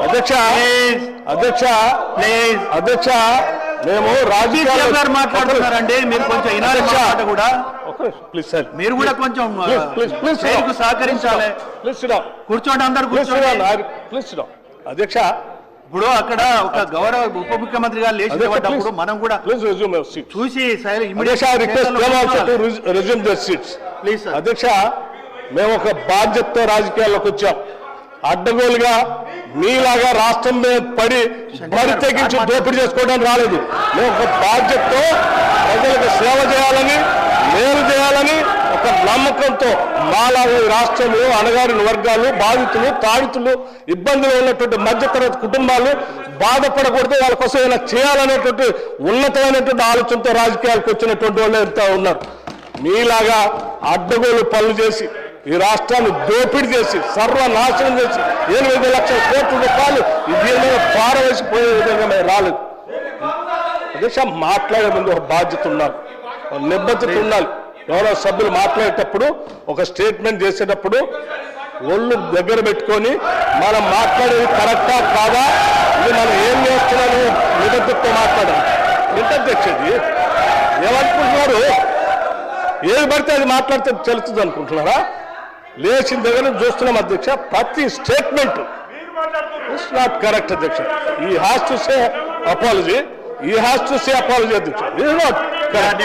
అధ్యక్ష అధ్యక్ష ప్లీజ్ అధ్యక్ష మేము రాజకీయాలు గారు మాట్లాడుతున్నారండి, మీరు కొంచెం వినాలి కూడా. ప్లీజ్ సార్, మీరు కూడా కొంచెం ప్లీజ్ సహకరించాలి. ప్లీజ్ కూర్చోండి, అందరు కూర్చోండి. ప్లీజ్ అధ్యక్ష, ఇప్పుడు అక్కడ ఒక గౌరవ ఉప ముఖ్యమంత్రి గారు లేచినప్పుడు మనం కూడా చూసి ప్లీజ్. అధ్యక్ష, మేము ఒక బాధ్యతతో రాజకీయాల్లోకి వచ్చాం. అడ్డగోలుగా మీలాగా రాష్ట్రం మీద పడి బరి తెగించి దోపిడీ చేసుకోవడానికి రాలేదు. మేము ఒక బాధ్యతతో ప్రజలకు సేవ చేయాలని, మేలు చేయాలని ఒక నమ్మకంతో మాలాగా ఈ రాష్ట్రంలో అణగారిన వర్గాలు, బాధితులు, తాడితులు, ఇబ్బందులు ఉన్నటువంటి మధ్యతరగతి కుటుంబాలు బాధపడకూడదు, వాళ్ళ కోసం ఏమైనా చేయాలనేటువంటి ఉన్నతమైనటువంటి ఆలోచనతో రాజకీయాలకు వచ్చినటువంటి వాళ్ళు ఎంత ఉన్నారు. మీలాగా అడ్డగోలు పనులు చేసి ఈ రాష్ట్రాన్ని దోపిడీ చేసి సర్వనాశనం చేసి 8 లక్షల కోట్ల రూపాయలు దీని మీద పారవేసిపోయే విధంగా మేము రాలేదు. అధ్యక్ష, మాట్లాడే ముందు ఒక బాధ్యత ఉండాలి, నిబద్ధత ఉండాలి. గౌరవ సభ్యులు మాట్లాడేటప్పుడు, ఒక స్టేట్మెంట్ చేసేటప్పుడు ఒళ్ళు దగ్గర పెట్టుకొని మనం మాట్లాడేది కరెక్టా కాదా, ఇది మనం ఏం చేస్తున్నాము నిబద్ధతతో మాట్లాడాలి. ఎంత అధ్యక్షది ఏమనుకుంటున్నారు? ఏది పడితే అది మాట్లాడితే తెలుస్తుంది అనుకుంటున్నారా? లేచిన దగ్గర చూస్తున్నాం అధ్యక్ష, ప్రతి స్టేట్మెంట్ ఇట్స్ నాట్ కరెక్ట్ అధ్యక్ష. ఈ హ్యాస్ టు సే అపాలజీ, ఈ హ్యాస్ టు సే అపాలజీ అధ్యక్ష. It is not correct.